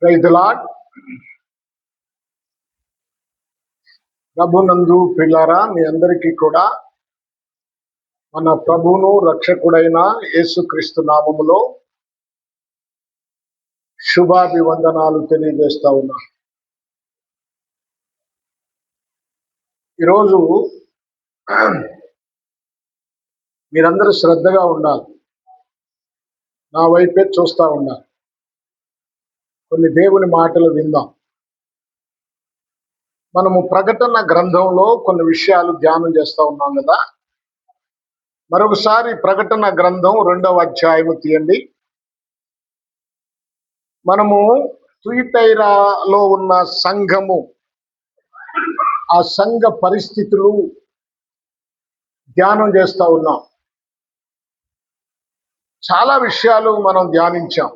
Praise the lord. ప్రభునందు ప్రియులారా, మీ అందరికీ కూడా మన ప్రభువును రక్షకుడైన యేసుక్రీస్తు నామములో శుభాభివందనాలు తెలియజేస్తా ఉన్నా. ఈరోజు మీరందరూ శ్రద్ధగా ఉండాలి, నా వైపే చూస్తూ ఉండాలి. కొన్ని దేవుని మాటలు విందాం. మనము ప్రకటన గ్రంథంలో కొన్ని విషయాలు ధ్యానం చేస్తూ ఉన్నాం కదా. మరొకసారి ప్రకటన గ్రంథం 2వ అధ్యాయము తీయండి. మనము తుయితైరాలో ఉన్న సంఘము, ఆ సంఘ పరిస్థితులు ధ్యానం చేస్తూ ఉన్నాం. చాలా విషయాలు మనం ధ్యానించాం.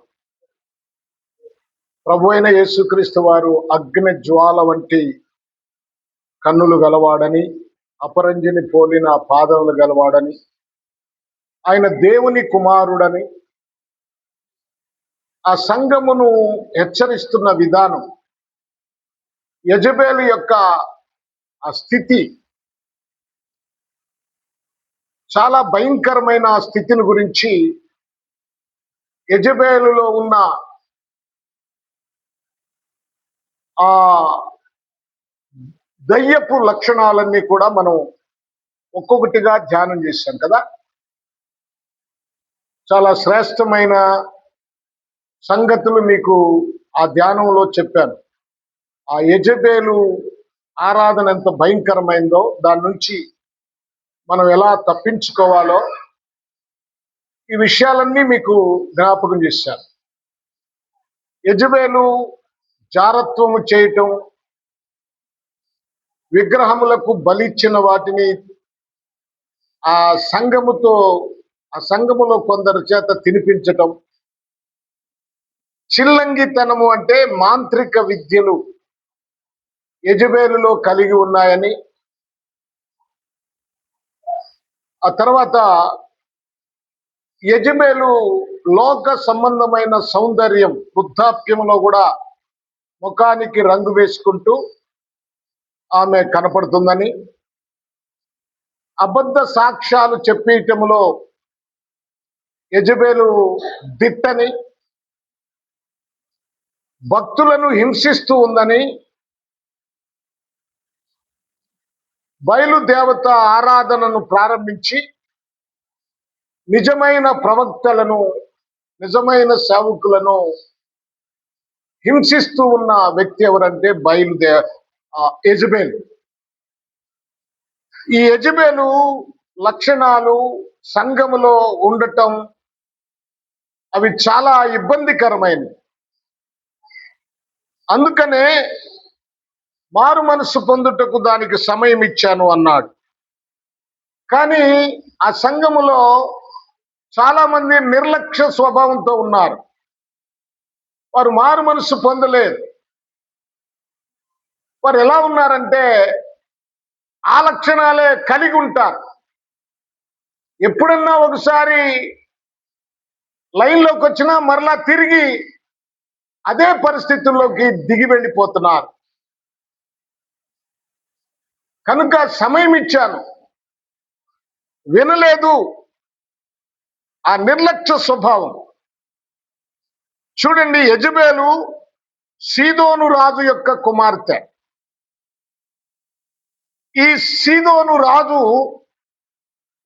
ప్రభు అయిన యేసుక్రీస్తు వారు అగ్ని జ్వాల వంటి కన్నులు గలవాడని, అపరంజిని పోలిన పాదములు గలవాడని, ఆయన దేవుని కుమారుడని, ఆ సంఘమును హెచ్చరిస్తున్న విధానం, యెజబెలు యొక్క ఆ స్థితి, చాలా భయంకరమైన స్థితిని గురించి, యెజబెలులో ఉన్న ఆ దయ్యపు లక్షణాలన్నీ కూడా మనం ఒక్కొక్కటిగా ధ్యానం చేశాం కదా. చాలా శ్రేష్టమైన సంగతులు మీకు ఆ ధ్యానంలో చెప్పాను. ఆ యెజబెలు ఆరాధన ఎంత భయంకరమైందో, దాని నుంచి మనం ఎలా తప్పించుకోవాలో, ఈ విషయాలన్నీ మీకు జ్ఞాపకం చేశాను. యెజబెలు జారత్వము చేయటం, విగ్రహములకు బలిచ్చిన వాటిని ఆ సంఘములో కొందరు చేత తినిపించటం, చిల్లంగితనము అంటే మాంత్రిక విద్యలు యెజబెలులో కలిగి ఉన్నాయని, ఆ తర్వాత యెజబెలు లోక సంబంధమైన సౌందర్యం, వృద్ధాప్యంలో కూడా ముఖానికి రంగు వేసుకుంటూ ఆమె కనపడుతుందని, అబద్ధ సాక్ష్యాలు చెప్పేయటంలో యెజబెలు దిట్టని, భక్తులను హింసిస్తూ ఉందని, బయలుదేవత ఆరాధనను ప్రారంభించి నిజమైన ప్రవక్తలను, నిజమైన సేవకులను హింసిస్తూ ఉన్న వ్యక్తి ఎవరంటే యెజబెలు. ఈ యెజబెలు లక్షణాలు సంఘములో ఉండటం, అవి చాలా ఇబ్బందికరమైనవి. అందుకనే మారు మనసు పొందుటకు దానికి సమయం ఇచ్చాను అన్నాడు. కానీ ఆ సంఘములో చాలా మంది నిర్లక్ష్య స్వభావంతో ఉన్నారు. వారు మారు మనసు పొందలేదు. వారు ఎలా ఉన్నారంటే ఆ లక్షణాలే కలిగి ఉంటారు. ఎప్పుడన్నా ఒకసారి లైన్లోకి వచ్చినా మరలా తిరిగి అదే పరిస్థితుల్లోకి దిగి వెళ్ళిపోతున్నారు. కనుక సమయం ఇచ్చాను, వినలేదు. ఆ నిర్లక్ష్య స్వభావం చూడండి. యెజబెలు సీదోను రాజు యొక్క కుమార్తె. ఈ సీదోను రాజు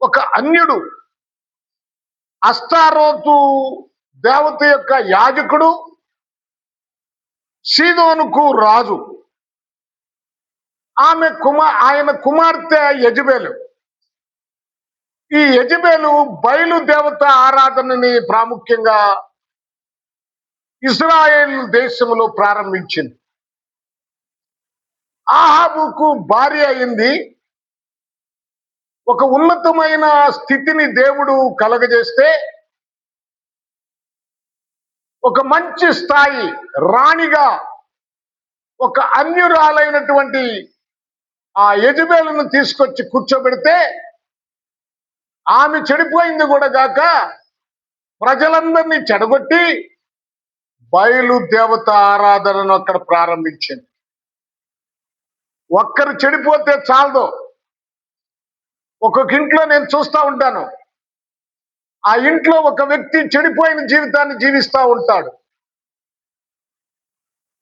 ఒక అన్యుడు, అస్తారోతు దేవత యొక్క యాజకుడు, సీదోనుకు రాజు. ఆయన కుమార్తె యెజబెలు. ఈ యెజబెలు బయలుదేవత ఆరాధనని ప్రాముఖ్యంగా ఇశ్రాయేల్ దేశంలో ప్రారంభించింది. ఆహాబుకు భార్య అయింది. ఒక ఉన్నతమైన స్థితిని దేవుడు కలగజేస్తే, ఒక మంచి స్థాయి రాణిగా ఒక అన్యురాలైనటువంటి ఆ యెజబెలును తీసుకొచ్చి కూర్చోబెడితే, ఆమె చెడిపోయింది కూడా గాక ప్రజలందరినీ చెడగొట్టి బయలు దేవత ఆరాధనను అక్కడ ప్రారంభించింది. ఒక్కరు చెడిపోతే చాలదు. ఒక్కొక్క ఇంట్లో నేను చూస్తూ ఉంటాను, ఆ ఇంట్లో ఒక వ్యక్తి చెడిపోయిన జీవితాన్ని జీవిస్తూ ఉంటాడు.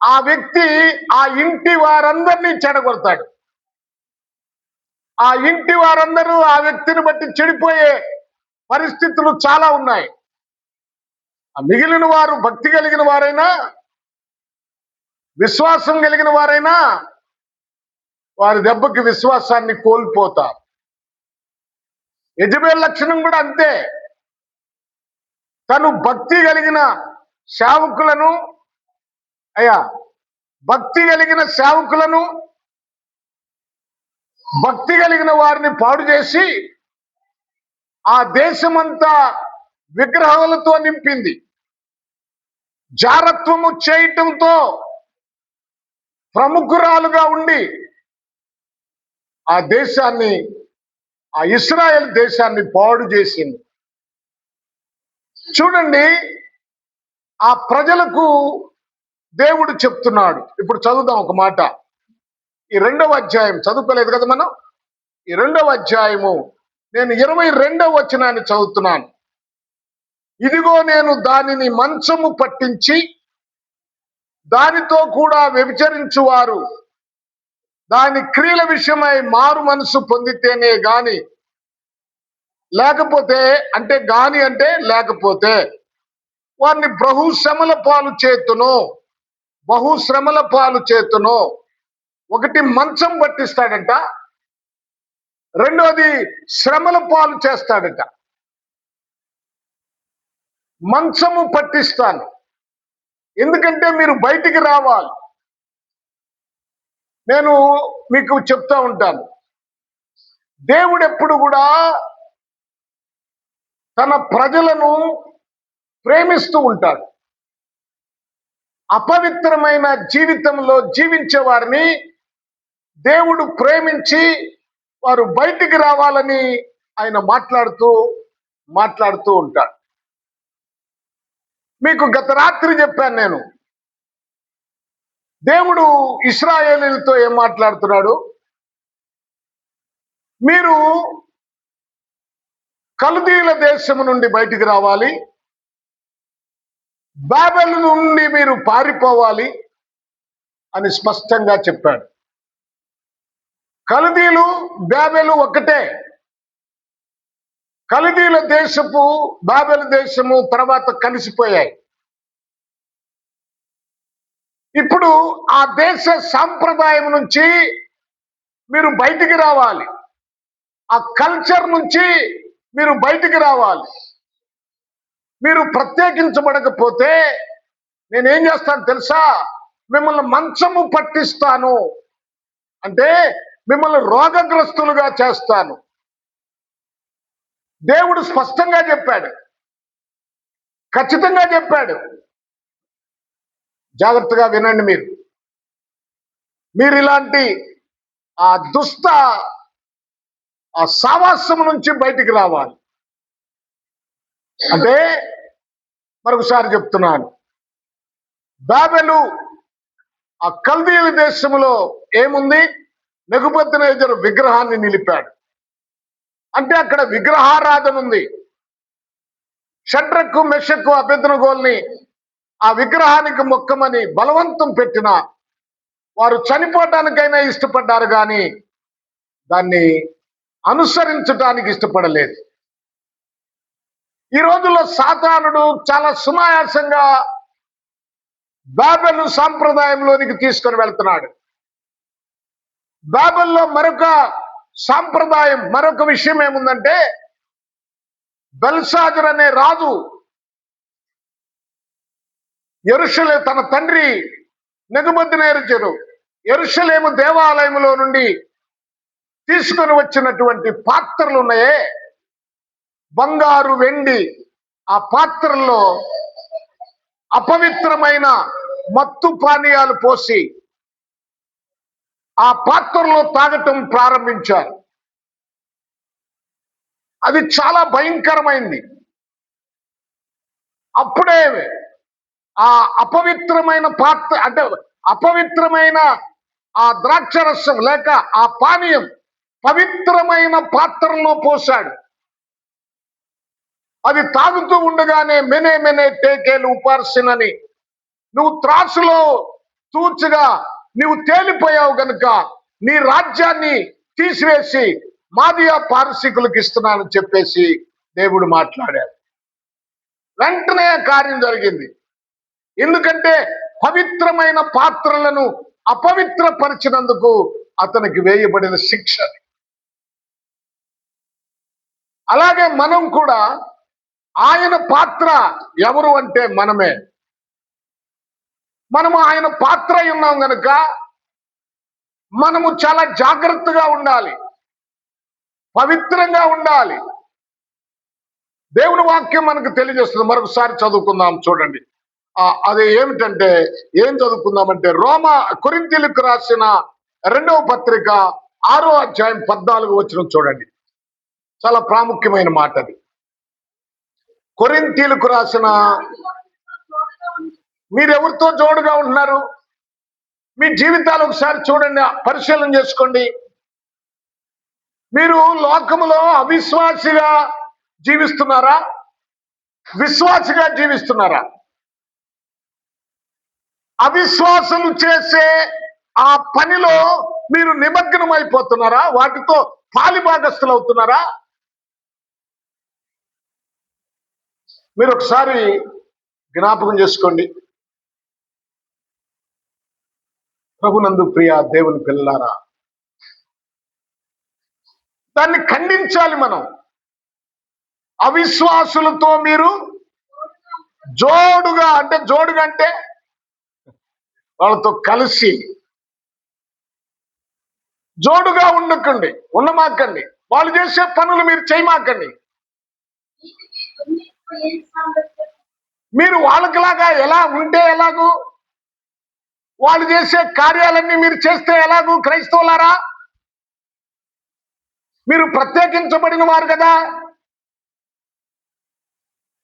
ఆ వ్యక్తి ఆ ఇంటి వారందరినీ చెడగొడతాడు. ఆ ఇంటి వారందరూ ఆ వ్యక్తిని బట్టి చెడిపోయే పరిస్థితులు చాలా ఉన్నాయి. మిగిలిన వారు భక్తి కలిగిన వారైనా, విశ్వాసం కలిగిన వారైనా వారి దెబ్బకి విశ్వాసాన్ని కోల్పోతారు. యెజబెల్ లక్షణం కూడా అంతే. తను భక్తి కలిగిన సేవకులను భక్తి కలిగిన వారిని పాడు చేసి ఆ దేశమంతా విగ్రహాలతో నింపింది. జారత్వము చేయటంతో ప్రముఖురాలుగా ఉండి ఆ దేశాన్ని, ఆ ఇశ్రాయేల్ దేశాన్ని పాడు చేసింది. చూడండి, ఆ ప్రజలకు దేవుడు చెప్తున్నాడు. ఇప్పుడు చదువుదాం ఒక మాట. ఈ 2వ అధ్యాయం చదువుకోలేదు కదా మనం. ఈ 2వ అధ్యాయము నేను 22వ వచనాన్ని చదువుతున్నాను. ఇదిగో నేను దానిని మంచము పట్టించి దానితో కూడా వ్యభిచరించువారు దాని క్రియల విషయమై మారు మనసు పొందితేనే గాని లేకపోతే వారిని బహుశ్రమల పాలు చేతును. ఒకటి మంచం పట్టిస్తాడట, రెండోది శ్రమల పాలు చేస్తాడట. మంచము పట్టిస్తాను, ఎందుకంటే మీరు బయటికి రావాలి. నేను మీకు చెప్తా ఉంటాను, దేవుడు ఎప్పుడు కూడా తన ప్రజలను ప్రేమిస్తూ ఉంటాడు. అపవిత్రమైన జీవితంలో జీవించే వారిని దేవుడు ప్రేమించి వారు బయటికి రావాలని ఆయన మాట్లాడుతూ ఉంటాడు. మీకు గత రాత్రి చెప్పాను నేను, దేవుడు ఇశ్రాయేలీయులతో ఏం మాట్లాడుతున్నాడు? మీరు కల్దీయుల దేశము నుండి బయటికి రావాలి, బాబెలు నుండి మీరు పారిపోవాలి అని స్పష్టంగా చెప్పాడు. కల్దీయులు బాబెలు ఒకటే. కల్దీయుల దేశపు బాబెలు దేశము తర్వాత కలిసిపోయాయి. ఇప్పుడు ఆ దేశ సాంప్రదాయం నుంచి మీరు బయటికి రావాలి, ఆ కల్చర్ నుంచి మీరు బయటికి రావాలి. మీరు ప్రత్యేకించబడకపోతే నేనేం చేస్తాను తెలుసా? మిమ్మల్ని మంచము పట్టిస్తాను, అంటే మిమ్మల్ని రోగగ్రస్తులుగా చేస్తాను. దేవుడు స్పష్టంగా చెప్పాడు, ఖచ్చితంగా చెప్పాడు. జాగ్రత్తగా వినండి. మీరు ఇలాంటి ఆ దుష్ట ఆ సావాసం నుంచి బయటికి రావాలి. అంటే మరొకసారి చెప్తున్నాను, బాబెలు ఆ కల్దీయుల దేశంలో ఏముంది? నెబుకద్నెజరు విగ్రహాన్ని నిలిపాడు, అంటే అక్కడ విగ్రహారాధన ఉంది. షడ్రకు మెషకు అబేద్నెగోల్ని ఆ విగ్రహానికి మొక్కమని బలవంతం పెట్టిన వారు చనిపోవటానికైనా ఇష్టపడ్డారు, కానీ దాన్ని అనుసరించడానికి ఇష్టపడలేదు. ఈ రోజుల్లో సాతానుడు చాలా సునాయాసంగా బాబెలు సాంప్రదాయంలోనికి తీసుకొని వెళ్తున్నాడు. బాబెల్లో మరొక సాంప్రదాయం, మరొక విషయం ఏముందంటే, బెల్షాజర్ అనే రాజు తన తండ్రి నెబుకద్నెజరు యెరూషలేము దేవాలయంలో నుండి తీసుకొని వచ్చినటువంటి పాత్రలు ఉన్నాయే, బంగారు వెండి, ఆ పాత్రల్లో అపవిత్రమైన మత్తు పానీయాలు పోసి ఆ పాత్రలో తాగటం ప్రారంభించారు. అది చాలా భయంకరమైంది. అప్పుడే ఆ అపవిత్రమైన పాత్ర అంటే అపవిత్రమైన ఆ ద్రాక్షరసం లేక ఆ పానీయం పవిత్రమైన పాత్రలో పోశాడు. అది తాగుతూ ఉండగానే మెనే మెనే టేకేలు ఉపార్సినని నువ్వు త్రాసులో తూచుగా నువ్వు తేలిపోయావు గనుక నీ రాజ్యాన్ని తీసివేసి మాదియా పారసీకులకు ఇస్తున్నానని చెప్పేసి దేవుడు మాట్లాడాడు. వెంటనే కార్యం జరిగింది. ఎందుకంటే పవిత్రమైన పాత్రలను అపవిత్రపరిచినందుకు అతనికి వేయబడిన శిక్ష. అలాగే మనం కూడా ఆయన పాత్ర ఎవరు అంటే మనమే. మనము ఆయన పాత్ర ఉన్నాం గనుక మనము చాలా జాగ్రత్తగా ఉండాలి, పవిత్రంగా ఉండాలి. దేవుని వాక్యం మనకు తెలియజేస్తుంది. మరొకసారి చదువుకుందాం, చూడండి. అది ఏమిటంటే ఏం చదువుకుందామంటే కొరింథీయులకు రాసిన 2వ పత్రిక 6వ అధ్యాయం 14వ వచనం చూడండి. చాలా ప్రాముఖ్యమైన మాట అది. కొరింథీయులకు రాసిన, మీరెవరితో జోడుగా ఉంటున్నారు? మీ జీవితాలు ఒకసారి చూడండి, పరిశీలన చేసుకోండి. మీరు లోకములో అవిశ్వాసిగా జీవిస్తున్నారా, విశ్వాసిగా జీవిస్తున్నారా? అవిశ్వాసులు చేసే ఆ పనిలో మీరు నిమగ్నం అయిపోతున్నారా? వాటితో పాలిభాగస్తులు అవుతున్నారా? మీరు ఒకసారి జ్ఞాపకం చేసుకోండి. ప్రభునందు ప్రియ దేవుని పిల్లలారా, దాన్ని ఖండించాలి మనం. అవిశ్వాసులతో మీరు జోడుగా అంటే వాళ్ళతో కలిసి జోడుగా ఉండమాకండి. వాళ్ళు చేసే పనులు మీరు చేయమాకండి. మీరు వాళ్ళకిలాగా ఎలా ఉంటే ఎలాగూ, వాళ్ళు చేసే కార్యాలన్నీ మీరు చేస్తే ఎలాగూ? క్రైస్తవులారా, మీరు ప్రత్యేకించబడిన వారు కదా.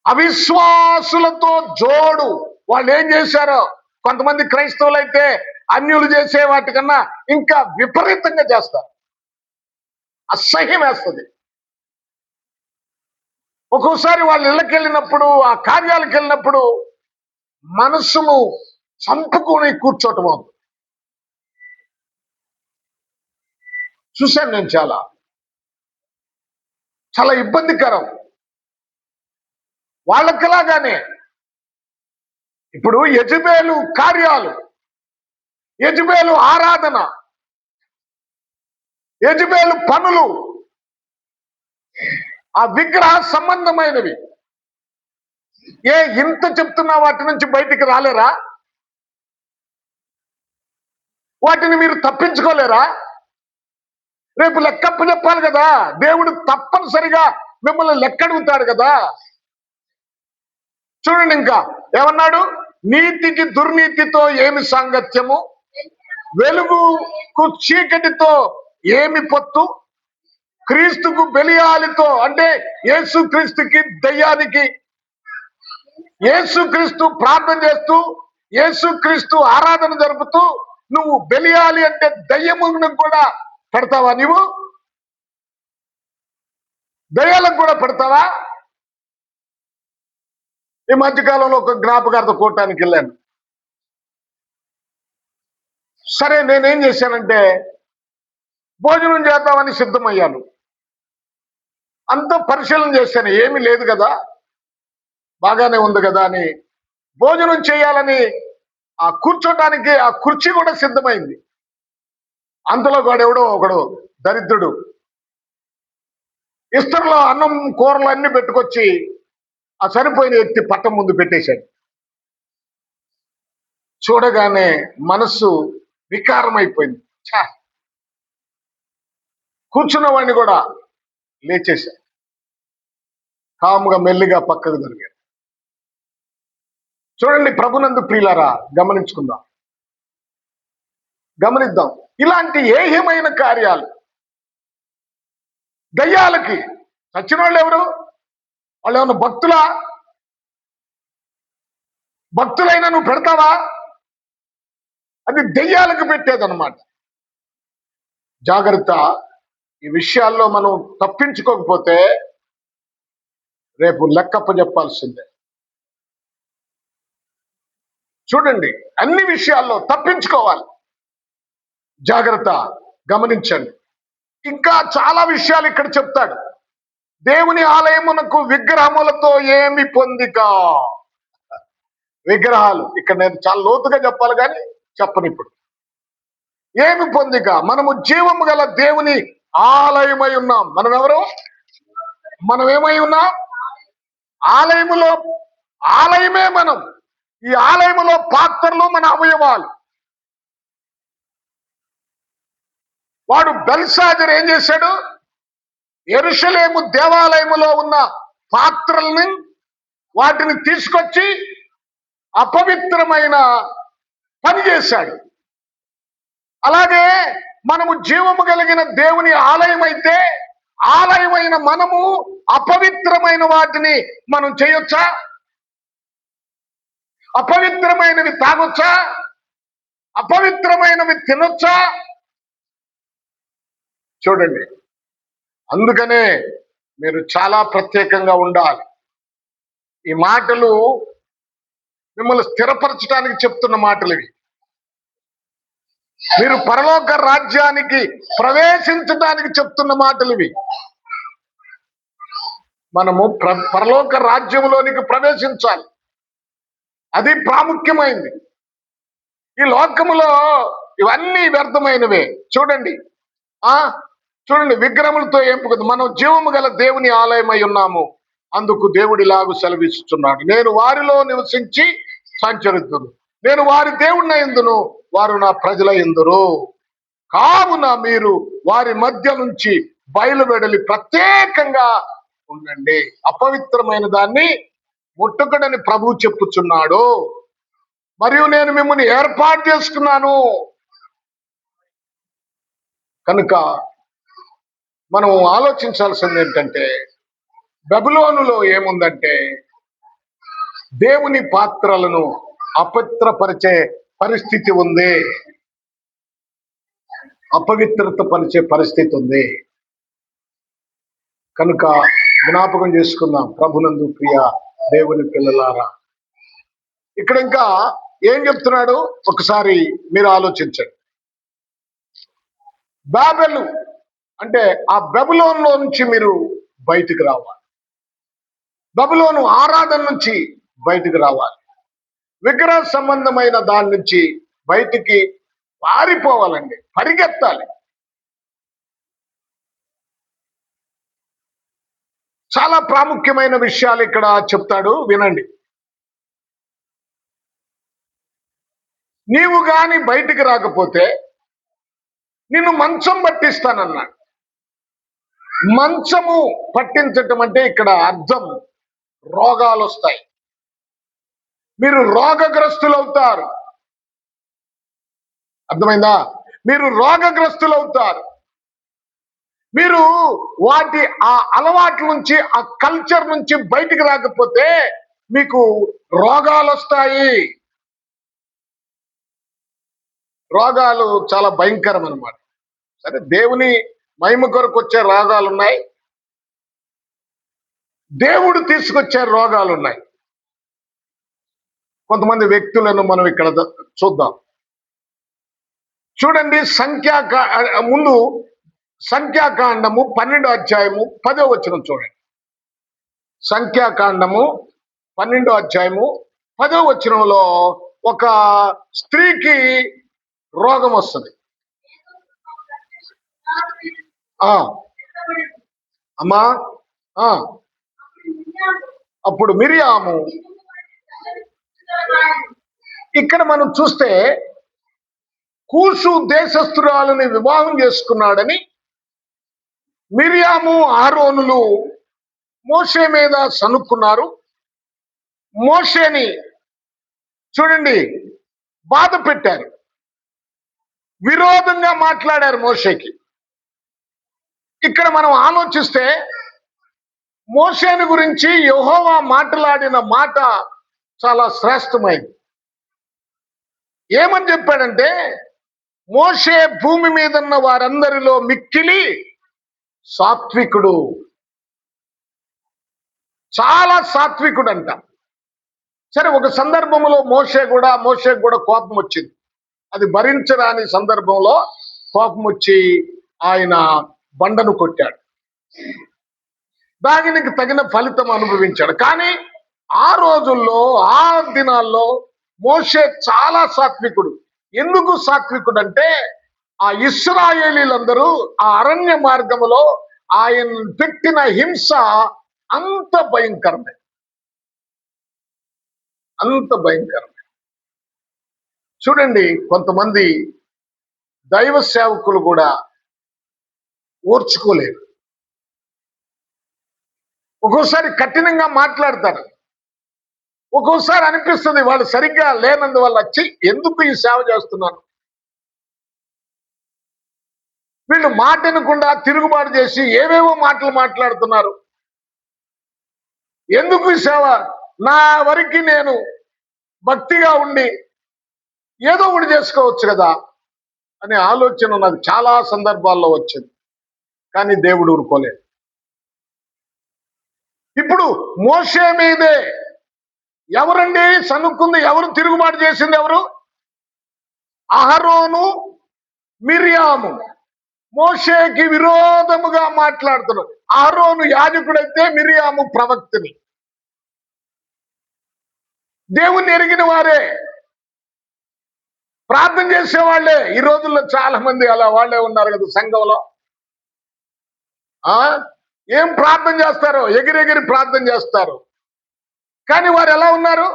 అవిశ్వాసులతో జోడు. వాళ్ళు ఏం చేశారో, కొంతమంది క్రైస్తవులు అయితే అన్యులు చేసే వాటికన్నా ఇంకా విపరీతంగా చేస్తారు. అసహ్యం వేస్తుంది. ఒక్కోసారి వాళ్ళ ఇళ్ళకి వెళ్ళినప్పుడు, ఆ కార్యాలకు వెళ్ళినప్పుడు మనసును చంపుకొని కూర్చోటం అవుతుంది. చూశాను నేను, చాలా చాలా ఇబ్బందికరం. వాళ్ళకిలాగానే ఇప్పుడు యెజబెలు కార్యాలు, యెజబెలు ఆరాధన, యెజబెలు పనులు, ఆ విగ్రహ సంబంధమైనవి ఇంత చెప్తున్నా వాటి నుంచి బయటికి రాలేరా? వాటిని మీరు తప్పించుకోలేరా? రేపు లెక్కప్పు చెప్పాలి కదా. దేవుడు తప్పనిసరిగా మిమ్మల్ని లెక్కడుగుతాడు కదా. చూడండి, ఇంకా ఏమన్నాడు? నీతికి దుర్నీతితో ఏమి సాంగత్యము, వెలుగుకు చీకటితో ఏమి పొత్తు, క్రీస్తుకు బెలియాలితో అంటే యేసుక్రీస్తుకి దయ్యానికి, యేసుక్రీస్తు ప్రార్థన చేస్తూ యేసుక్రీస్తు ఆరాధన జరుపుతూ నువ్వు బెలియాలి అంటే దయ్యమును కూడా పెడతావా? నువ్వు దయ్యాలకు కూడా పెడతావా? ఈ మధ్యకాలంలో ఒక జ్ఞాపకార్థ కూడటానికి వెళ్ళాను. సరే, నేనేం చేశానంటే భోజనం చేద్దామని సిద్ధమయ్యాను. అంతా పరిశీలన చేశాను, ఏమీ లేదు కదా, బాగానే ఉంది కదా అని. భోజనం చేయాలని ఆ కూర్చోటానికి ఆ కుర్చీ కూడా సిద్ధమైంది. అంతలో ఒకడు దరిద్రుడు ఇస్తరులో అన్నం కూరలు అన్ని పెట్టుకొచ్చి ఆ చనిపోయిన ఎత్తి పట్టం ముందు పెట్టేశాడు. చూడగానే మనస్సు వికారం అయిపోయింది. కూర్చున్న వాడిని కూడా లేచేశాడు. కాముగా మెల్లిగా పక్కకు జరిగాడు. చూడండి, ప్రభునందు ప్రియులారా, గమనిద్దాం ఇలాంటి ఏహ్యమైన కార్యాలు. దయ్యాలకి చచ్చిన వాళ్ళు ఎవరు? వాళ్ళు ఏమన్నా భక్తులా? భక్తులైనా నువ్వు పెడతావా? అది దెయ్యాలకు పెట్టేదన్నమాట. జాగ్రత్త. ఈ విషయాల్లో మనం తప్పించుకోకపోతే రేపు లెక్కప్ప చెప్పాల్సిందే. చూడండి, అన్ని విషయాల్లో తప్పించుకోవాలి. జాగ్రత్త, గమనించండి. ఇంకా చాలా విషయాలు ఇక్కడ చెప్తాడు. దేవుని ఆలయమునకు విగ్రహములతో ఏమి పొందిక. విగ్రహాలు ఇక్కడ నేను చాలా లోతుగా చెప్పాలి కానీ చెప్పను ఇప్పుడు. ఏమి పొందిక? మనము జీవము గల దేవుని ఆలయమై ఉన్నాం. మనం ఎవరు? మనం ఏమై ఉన్నాం? ఆలయములో. ఆలయమే మనం. ఈ ఆలయములో పాత్రలు మన అవయవాలు. వాడు బెల్షాజర్ ఏం చేశాడు? యెరూషలేము దేవాలయములో ఉన్న పాత్రల్ని వాటిని తీసుకొచ్చి అపవిత్రమైన పని చేశాడు. అలాగే మనము జీవము కలిగిన దేవుని ఆలయం అయితే, ఆలయమైన మనము అపవిత్రమైన వాటిని మనం చేయొచ్చా? అపవిత్రమైనవి తాగొచ్చా? అపవిత్రమైనవి తినొచ్చా? చూడండి, అందుకనే మీరు చాలా ప్రత్యేకంగా ఉండాలి. ఈ మాటలు మిమ్మల్ని స్థిరపరచడానికి చెప్తున్న మాటలు ఇవి. మీరు పరలోక రాజ్యానికి ప్రవేశించడానికి చెప్తున్న మాటలు ఇవి. మనము పరలోక రాజ్యంలోనికి ప్రవేశించాలి. అది ప్రాముఖ్యమైంది. ఈ లోకములో ఇవన్నీ వ్యర్థమైనవే. చూడండి, చూడండి, విగ్రహములతో ఏం పొందుక. మనం జీవము గల దేవుని ఆలయమై ఉన్నాము. అందుకు దేవుడిలాగు సెలవిస్తున్నాడు, నేను వారిలో నివసించి సంచరిద్దును, నేను వారి దేవుడిని అయిందును, వారు నా ప్రజల యందురు. కావున మీరు వారి మధ్య నుంచి బయలువెడలి ప్రత్యేకంగా ఉండండి. అపవిత్రమైన దాన్ని ముట్టుకడని ప్రభువు చెప్పుచున్నాడు. మరియు నేను మిమ్మల్ని ఏర్పాటు చేసుకున్నాను. కనుక మనం ఆలోచించాల్సింది ఏంటంటే, బబులోనులో ఏముందంటే దేవుని పాత్రలను అపవిత్రపరిచే పరిస్థితి ఉంది, అపవిత్రత పరిచే పరిస్థితి ఉంది. కనుక జ్ఞాపకం చేసుకుందాం ప్రభునందు ప్రియ దేవుని పిల్లలారా. ఇక్కడ ఇంకా ఏం చెప్తున్నాడు ఒకసారి మీరు ఆలోచించండి. బాబెలు అంటే ఆ బబులోనులో నుంచి మీరు బయటికి రావాలి. బబులోను ఆరాధన నుంచి బయటికి రావాలి. విగ్రహ సంబంధమైన దాని నుంచి బయటికి పారిపోవాలండి, పరిగెత్తాలి. చాలా ప్రాముఖ్యమైన విషయాలు ఇక్కడ చెప్తాడు, వినండి. నీవు గాని బయటికి రాకపోతే నిన్ను మంచం పట్టిస్తానన్నాడు. మంచము పట్టించటం అంటే ఇక్కడ అర్థం రోగాలు వస్తాయి. మీరు రోగగ్రస్తులు అవుతారు. అర్థమైందా? మీరు రోగగ్రస్తులు అవుతారు. మీరు వాటి ఆ అలవాట్ల నుంచి, ఆ కల్చర్ నుంచి బయటికి రాకపోతే మీకు రోగాలు వస్తాయి. రోగాలు చాలా భయంకరం అన్నమాట. సరే, దేవుని మహిమ కొరకు వచ్చే రోగాలు ఉన్నాయి, దేవుడు తీసుకొచ్చే రోగాలు ఉన్నాయి. కొంతమంది వ్యక్తులను మనం ఇక్కడ చూద్దాం. చూడండి, ముందు సంఖ్యాకాండము 12వ అధ్యాయము 10వ వచనం చూడండి. సంఖ్యాకాండము 12వ అధ్యాయము 10వ వచనంలో ఒక స్త్రీకి రోగం వస్తుంది. అమ్మా, అప్పుడు మిరియాము, ఇక్కడ మనం చూస్తే కూషు దేశస్తురాలని వివాహం చేసుకున్నాడని మిరియాము ఆరోనులు మోషే మీద సనుక్కున్నారు. మోషేని చూడండి బాధ పెట్టారు, విరోధంగా మాట్లాడారు మోషేకి. ఇక్కడ మనం ఆలోచిస్తే మోషేని గురించి యెహోవా మాట్లాడిన మాట చాలా శ్రేష్టమైంది. ఏమని చెప్పాడంటే, మోషే భూమి మీద ఉన్న వారందరిలో మిక్కిలి సాత్వికుడు. చాలా సాత్వికుడు అంట. సరే, ఒక సందర్భంలో మోషే కూడా కోపం వచ్చింది. అది భరించరాని సందర్భంలో కోపం వచ్చి ఆయన బండను కొట్టాడు. దానికి తగిన ఫలితం అనుభవించాడు. కానీ ఆ రోజుల్లో, ఆ దినాల్లో మోషే చాలా సాత్వికుడు. ఎందుకు సాత్వికుడు అంటే, ఆ ఇశ్రాయేలీలందరూ ఆ అరణ్య మార్గములో ఆయన పెట్టిన హింస అంత భయంకరమే, అంత భయంకరమే. చూడండి, కొంతమంది దైవ సేవకులు కూడా ఓర్చుకోలేరు. ఒక్కోసారి కఠినంగా మాట్లాడతారు. ఒక్కోసారి అనిపిస్తుంది వాళ్ళు సరిగ్గా లేనందువల్ల వచ్చి ఎందుకు ఈ సేవ చేస్తున్నాను, వీళ్ళు మాటనకుండా తిరుగుబాటు చేసి ఏవేవో మాటలు మాట్లాడుతున్నారు, ఎందుకు ఈ సేవ, నా వరకు నేను భక్తిగా ఉండి ఏదో ఒకటి చేసుకోవచ్చు కదా అనే ఆలోచన నాకు చాలా సందర్భాల్లో వచ్చింది. కానీ దేవుడు ఊరుకోలేదు. ఇప్పుడు మోషే మీదే ఎవరండి సనుక్కుంది, ఎవరు తిరుగుబాటు చేసింది, ఎవరు? అహరోను, మిర్యాము. మోషేకి విరోధముగా మాట్లాడుతున్నారు. అహరోను యాజకుడైతే మిర్యాము ప్రవక్తిని. దేవుణ్ణి ఎరిగిన వారే, ప్రార్థన చేసేవాళ్లే. ఈ రోజుల్లో చాలా మంది అలా వాళ్ళే ఉన్నారు కదా సంఘంలో. ఏం ప్రార్థన చేస్తారో, ఎగిరెగిరి ప్రార్థన చేస్తారు. కానీ వారు ఎలా ఉన్నారు?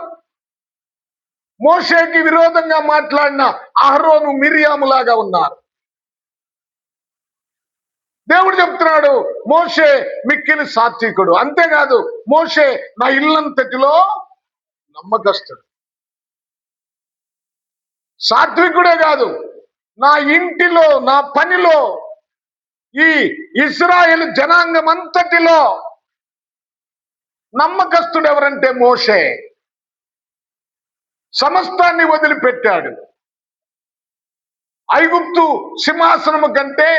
మోషేకి విరోధంగా మాట్లాడిన అహరోను, మిర్యాములాగా ఉన్నారు. దేవుడు చెప్తున్నాడు, మోషే మిక్కిలి సాత్వికుడు. అంతేకాదు, మోషే నా ఇల్లంతటిలో నమ్మకస్తుడు. సాత్వికుడే కాదు, నా ఇంటిలో, నా పనిలో, ఈ ఇశ్రాయేలు జనాంగం అంతటిలో నమ్మకస్తుడు ఎవరంటే మోషే. సమస్తాన్ని వదిలిపెట్టాడు. ఐగుప్తు సింహాసనము కంటే,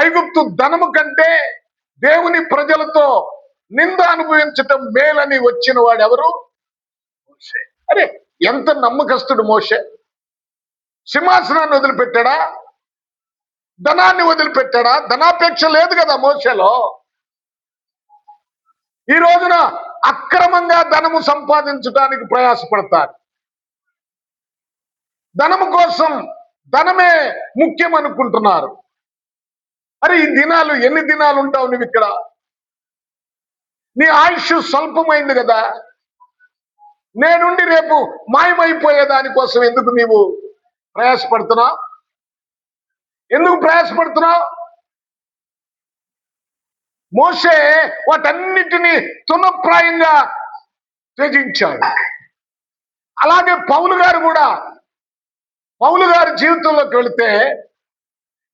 ఐగుప్తు ధనము కంటే దేవుని ప్రజలతో నింద అనుభవించటం మేలని వచ్చిన వాడు ఎవరు? మోషే. అరే, ఎంత నమ్మకస్తుడు మోషే. సింహాసనాన్ని వదిలిపెట్టాడా? ధనాన్ని వదిలిపెట్టాడా? ధనాపేక్ష లేదు కదా మోషేలో. ఈ రోజున అక్రమంగా ధనము సంపాదించడానికి ప్రయాసపడతారు. ధనము కోసం ధనమే ముఖ్యం అనుకుంటున్నారు. అరే, ఈ దినాలు ఎన్ని దినాలు ఉంటావు నువ్వు ఇక్కడ? నీ ఆయుష్ స్వల్పమైంది కదా. నేనుండి రేపు మాయమైపోయే దానికోసం ఎందుకు నీవు ప్రయాసపడుతున్నావు? ఎందుకు ప్రయాసపడుతున్నావు? మోషే వాటన్నిటినీ తునప్రాయంగా త్యజించాడు. అలాగే పౌలు గారు కూడా, పౌలు గారి జీవితంలోకి వెళితే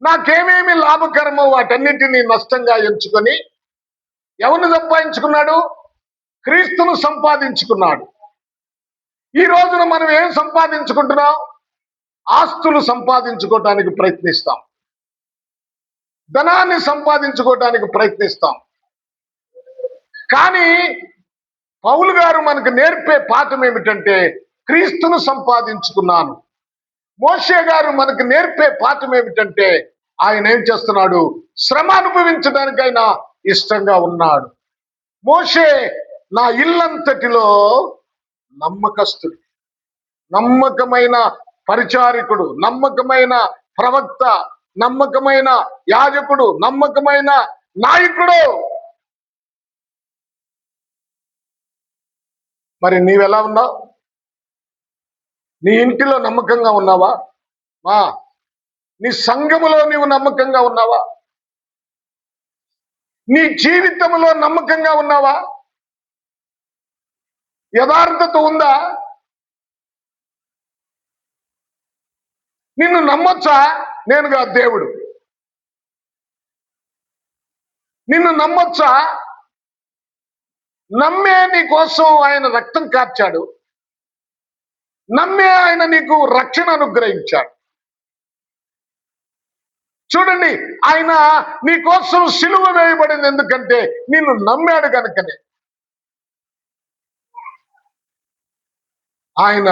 నాకేమేమి లాభకరమో వాటన్నిటినీ నష్టంగా ఎంచుకొని ఎవరిని సంపాదించుకున్నాడు? క్రీస్తును సంపాదించుకున్నాడు. ఈ రోజున మనం ఏం సంపాదించుకుంటున్నాం? ఆస్తులు సంపాదించుకోవటానికి ప్రయత్నిస్తాం, ధనాన్ని సంపాదించుకోవటానికి ప్రయత్నిస్తాం. కానీ పౌలు గారు మనకు నేర్పే పాఠం ఏమిటంటే, క్రీస్తును సంపాదించుకున్నాను. మోషే గారు మనకు నేర్పే పాఠం ఏమిటంటే, ఆయన ఏం చేస్తున్నాడు? శ్రమ అనుభవించడానికైనా ఇష్టంగా ఉన్నాడు. మోషే నా ఇల్లంతటిలో నమ్మకస్తుడు, నమ్మకమైన పరిచారికుడు, నమ్మకమైన ప్రవక్త, నమ్మకమైన యాజకుడు, నమ్మకమైన నాయకుడు. మరి నీవెలా ఉన్నావు? నీ ఇంటిలో నమ్మకంగా ఉన్నావా? నీ సంఘములో నీవు నమ్మకంగా ఉన్నావా? నీ జీవితంలో నమ్మకంగా ఉన్నావా? యథార్థత ఉందా? నిన్ను నమ్మొచ్చా? నేనుగా దేవుడు. నిన్ను నమ్మొచ్చా? నమ్మే నీ కోసం ఆయన రక్తం కార్చాడు. నమ్మే ఆయన నీకు రక్షణ అనుగ్రహించాడు. చూడండి, ఆయన నీ కోసం సిలువ వేయబడింది. ఎందుకంటే నిన్ను నమ్మాడు కనుకనే. ఆయన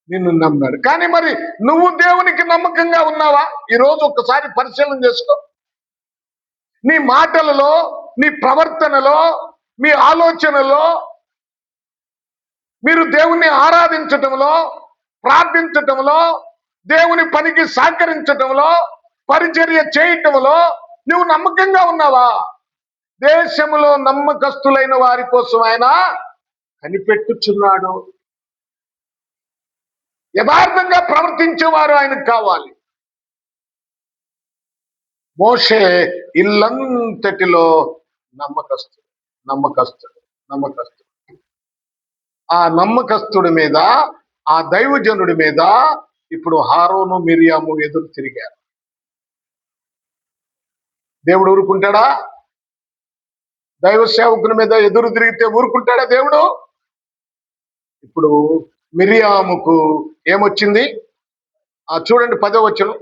నిన్ను నమ్మాడు. కానీ మరి నువ్వు దేవునికి నమ్మకంగా ఉన్నావా? ఈరోజు ఒక్కసారి పరిశీలన చేసుకో. నీ మాటలలో, నీ ప్రవర్తనలో, మీ ఆలోచనలో, మీరు దేవుణ్ణి ఆరాధించటంలో, ప్రార్థించటంలో, దేవుని పనికి సహకరించటంలో, పరిచర్య చేయటంలో నువ్వు నమ్మకంగా ఉన్నావా? దేశంలో నమ్మకస్తులైన వారి కోసం ఆయన కనిపెట్టుచున్నాడు. యథార్థంగా ప్రవర్తించేవారు ఆయనకు కావాలి. మోషే ఇల్లంతటిలో నమ్మకస్తుడు. ఆ నమ్మకస్తుడి మీద, ఆ దైవజనుడి మీద ఇప్పుడు హారోను మిరియాము ఎదురు తిరిగారు. దేవుడు ఊరుకుంటాడా? దైవ సేవకుని మీద ఎదురు తిరిగితే ఊరుకుంటాడా దేవుడు? ఇప్పుడు మిరియాముకు ఏమొచ్చింది? చూడండి 10వ వచనం.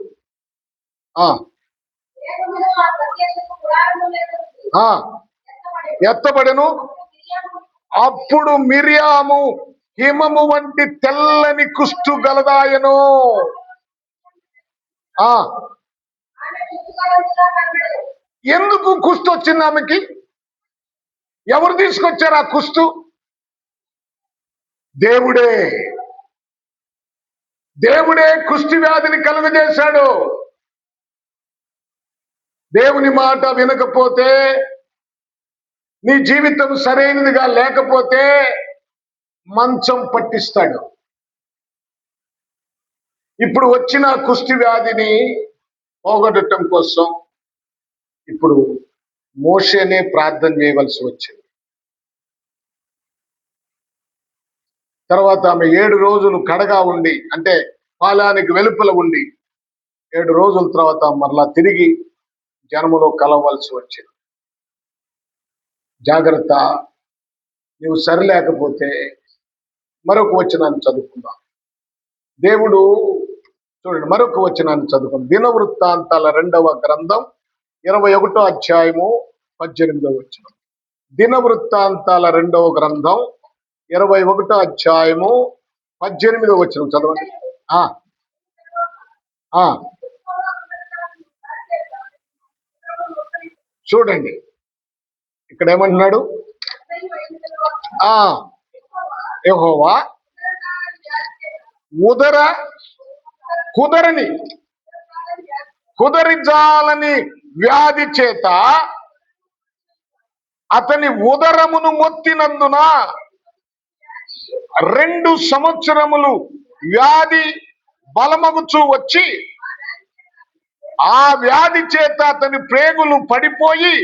ఎత్తబడెను. అప్పుడు మిరియాము హిమము వంటి తెల్లని కుష్టు గలదాయను. ఎందుకు కుష్టు వచ్చింది ఆమెకి? ఎవరు తీసుకొచ్చారు ఆ కుష్టు? దేవుడే కుష్టి వ్యాధిని కలుగజేశాడు. దేవుని మాట వినకపోతే, నీ జీవితం సరైనదిగా లేకపోతే మంచం పట్టిస్తాడు. ఇప్పుడు వచ్చిన కుష్టి వ్యాధిని పోగొట్టడం కోసం ఇప్పుడు మోషేనే ప్రార్థన చేయవలసి వచ్చింది. తర్వాత ఆమె 7 రోజులు కడగా ఉండి, అంటే పాలానికి వెలుపల ఉండి 7 రోజుల తర్వాత మరలా తిరిగి జనములో కలవలసి వచ్చింది. జాగ్రత్త, నువ్వు సరిలేకపోతే మరొక వచనాన్ని చదువుకుందాం. దేవుడు చూడండి, మరొక వచనాన్ని చదువుకుందాం. దినవృత్తాంతాల 2వ గ్రంథం 21వ అధ్యాయము 18వ వచనం. దినవృత్తాంతాల 2వ గ్రంథం 21వ అధ్యాయము 18వ వచనం చదవండి. చూడండి, ఇక్కడ ఏమంటున్నాడు? యెహోవా కుదరిజాలని వ్యాధి చేత అతని ఉదరమును మొత్తినందున 2 సంవత్సరములు వ్యాధి బలమగుచూ వచ్చి, ఆ వ్యాధి చేత అతని ప్రేగులు పడిపోయి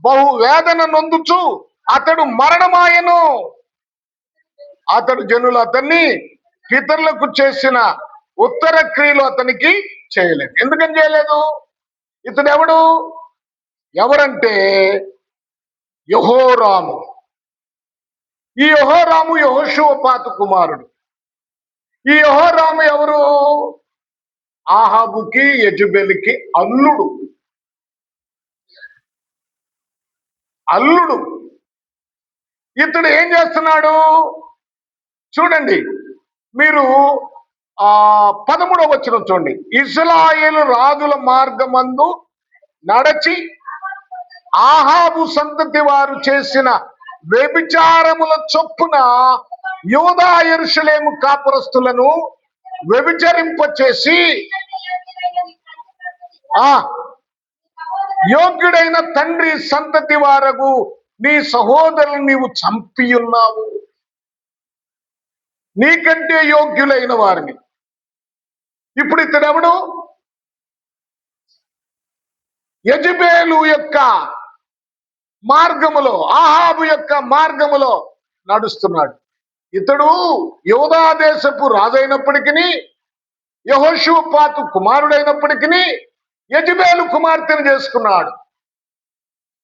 బహు వేదన నొందుచు అతడు మరణమాయను. అతడు జనులు అతన్ని పితరులకు చేసిన ఉత్తర క్రియలు అతనికి చేయలేదు. ఎందుకని చేయలేదు? ఇతడు ఎవరంటే యెహోరాము. ఈ యెహోరాము యెహోషువపాతు కుమారుడు. ఈ యెహోరాము ఎవరు? ఆహాబుకి యెజబెలికి అల్లుడు. ఇతడు ఏం చేస్తున్నాడు చూడండి. మీరు 13వ వచనం చూడండి. ఇశ్రాయేలు రాజుల మార్గమందు నడచి ఆహాబు సంతతి వారు చేసిన వ్యభిచారముల చొప్పున యూదా యెరూషలేము కాపురస్తులను వ్యభిచరింపచేసి, యోగ్యుడైన తండ్రి సంతతి వారకు నీ సహోదరులు నీవు చంపియున్నావు. నీకంటే యోగ్యులైన వారిని. ఇప్పుడు ఇతడెవడు? యెజబెలు యొక్క మార్గములో, ఆహాబు యొక్క మార్గములో నడుస్తున్నాడు. ఇతడు యూదా దేశపు రాజైనప్పటికీ, యెహోషువపాతు కుమారుడైనప్పటికీ యెజబెలు కుమార్తెను చేసుకున్నాడు.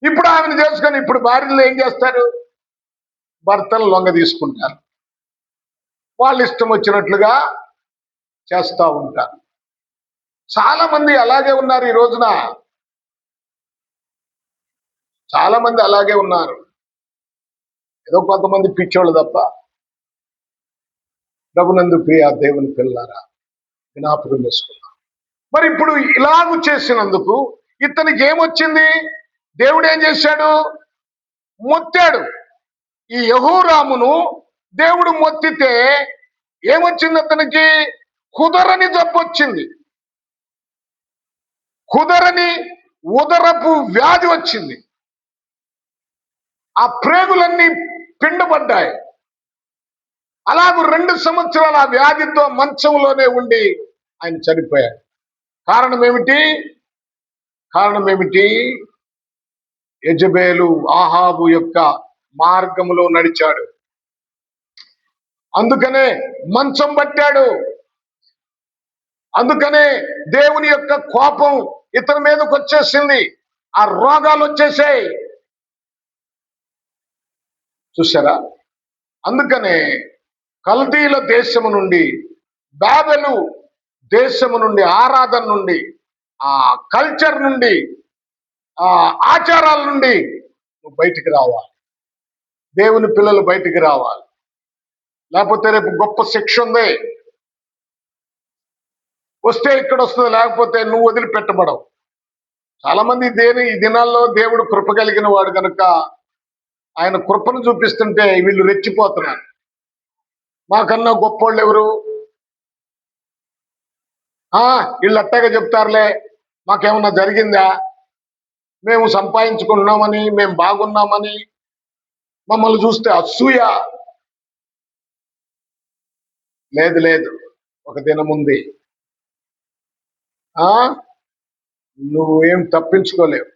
ఇప్పుడు ఆమెను చేసుకొని ఇప్పుడు భార్యలు ఏం చేస్తారు? భర్తలు లొంగ తీసుకుంటారు. వాళ్ళు ఇష్టం వచ్చినట్లుగా చేస్తూ ఉంటారు. చాలా మంది అలాగే ఉన్నారు ఈ రోజున. చాలా మంది అలాగే ఉన్నారు. ఏదో కొంతమంది పిచ్చోళ్ళు తప్ప. ప్రభునందు ప్రియ దేవుని పిల్లారా, జ్ఞాపకం చేసుకున్నాం. మరి ఇప్పుడు ఇలాగూ చేసినందుకు ఇతనికి ఏమొచ్చింది? దేవుడు ఏం చేశాడు? మొత్తాడు. ఈ యెహోరామును దేవుడు మొత్తితే ఏమొచ్చింది? అతనికి కుదరని జబ్బు వచ్చింది. కుదరని ఉదరపు వ్యాధి వచ్చింది. ఆ ప్రేగులన్నీ పిండబడ్డాయి. అలాగూ 2 సంవత్సరాలు ఆ వ్యాధితో మంచంలోనే ఉండి ఆయన చనిపోయాడు. కారణం ఏమిటి? కారణం ఏమిటి? యెజబేలు ఆహాబు యొక్క మార్గములో నడిచాడు. అందుకనే మంచం పట్టాడు. అందుకనే దేవుని యొక్క కోపం ఇతని మీదకి వచ్చేసింది. ఆ రోగాలు వచ్చేసాయి. చూసారా? అందుకనే కల్దీల దేశము నుండి, బాబెలు దేశము నుండి, ఆరాధన నుండి, ఆ కల్చర్ నుండి, ఆ ఆచారాల నుండి నువ్వు బయటికి రావాలి. దేవుని పిల్లలు బయటికి రావాలి. లేకపోతే రేపు గొప్ప శిక్ష ఉంది. వస్తే ఇక్కడ వస్తుంది, లేకపోతే నువ్వు వదిలిపెట్టబడవు. చాలా మంది ఈ దినాల్లో దేవుడు కృప కలిగిన వాడు కనుక ఆయన కృపను చూపిస్తుంటే వీళ్ళు రెచ్చిపోతున్నారు. మాకన్నా గొప్పోళ్ళు ఎవరు? వీళ్ళు అట్టగా చెప్తారులే, మాకేమన్నా జరిగిందా, మేము సంపాదించుకుంటున్నామని, మేము బాగున్నామని, మమ్మల్ని చూస్తే అసూయ. లేదు లేదు, ఒక దినం ఉంది. నువ్వేం తప్పించుకోలేవు.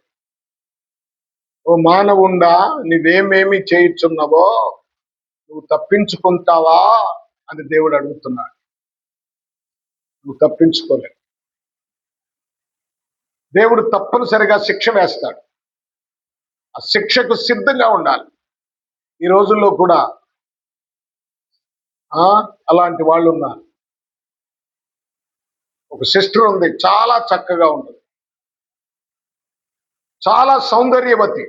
ఓ మానవుండా, నువ్వేమేమి చేయుచున్నావో నువ్వు తప్పించుకుంటావా అని దేవుడు అడుగుతున్నాడు. నువ్వు తప్పించుకోలేవు. దేవుడు తప్పనిసరిగా శిక్ష వేస్తాడు. ఆ శిక్షకు సిద్ధంగా ఉండాలి. ఈ రోజుల్లో కూడా అలాంటి వాళ్ళు ఉన్నారు. ఒక సిస్టర్ ఉంది, చాలా చక్కగా ఉంటుంది, చాలా సౌందర్యవతి.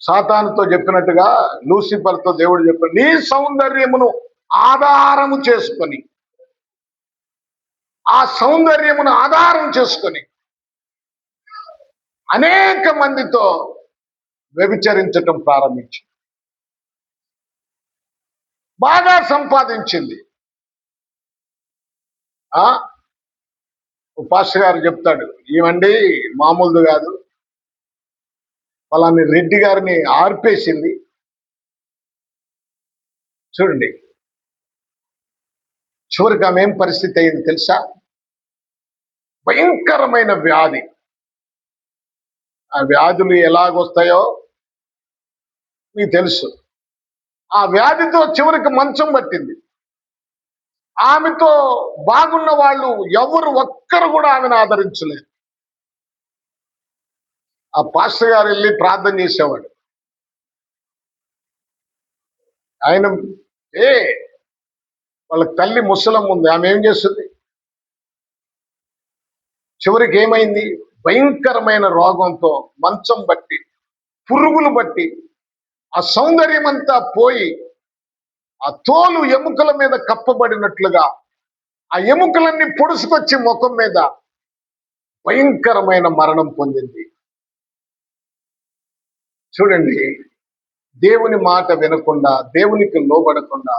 సాతానుతో చెప్పినట్టుగా లూసిఫర్తో దేవుడు చెప్పాడు, నీ సౌందర్యమును ఆధారము చేసుకొని, ఆ సౌందర్యమును ఆధారం చేసుకొని అనేక మందితో వ్యభిచరించటం ప్రారంభించింది. బాగా సంపాదించింది. పాస్టర్ గారు చెప్తాడు, ఏమండి మామూలుది కాదు, వాళ్ళని రెడ్డి గారిని ఆర్పేసింది. చూడండి, చివరికి ఆమె ఏం పరిస్థితి అయింది తెలుసా? భయంకరమైన వ్యాధి. ఆ వ్యాధులు ఎలాగొస్తాయో మీకు తెలుసు. ఆ వ్యాధితో చివరికి మంచం పట్టింది. ఆమెతో బాగున్న వాళ్ళు ఎవరు ఒక్కరు కూడా ఆమెను ఆదరించలేదు. ఆ పాస్టర్ గారు వెళ్ళి ప్రార్థన చేసేవాడు. ఆయన వాళ్ళ తల్లి ముసలమ్మ ఉంది, ఆమె ఏం చేస్తుంది? చివరికి ఏమైంది? భయంకరమైన రోగంతో మంచం బట్టి, పురుగులు బట్టి, ఆ సౌందర్యం అంతా పోయి, ఆ తోలు ఎముకల మీద కప్పబడినట్లుగా ఆ ఎముకలన్నీ పొడుసుకొచ్చి ముఖం మీద భయంకరమైన మరణం పొందింది. చూడండి, దేవుని మాట వినకుండా, దేవునికి లోబడకుండా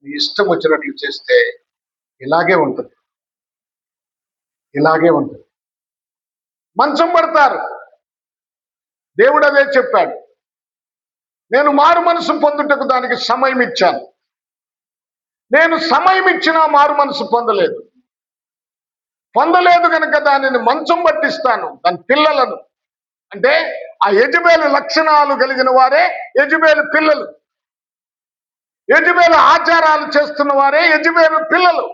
నీ ఇష్టం వచ్చినట్లు చేస్తే ఇలాగే ఉంటుంది. ఇలాగే ఉంటుంది. మంచం పడతారు. దేవుడు అదే చెప్పాడు, నేను మారు మనసు పొందుటకు దానికి సమయం ఇచ్చాను. నేను సమయం ఇచ్చినా మారు మనసు పొందలేదు కనుక దానిని మంచం పట్టిస్తాను. దాని పిల్లలను, అంటే ఆ యెజబేలు లక్షణాలు కలిగిన వారే యెజబేలు పిల్లలు, యెజబేలు ఆచారాలు చేస్తున్న వారే యెజబేలు పిల్లలు,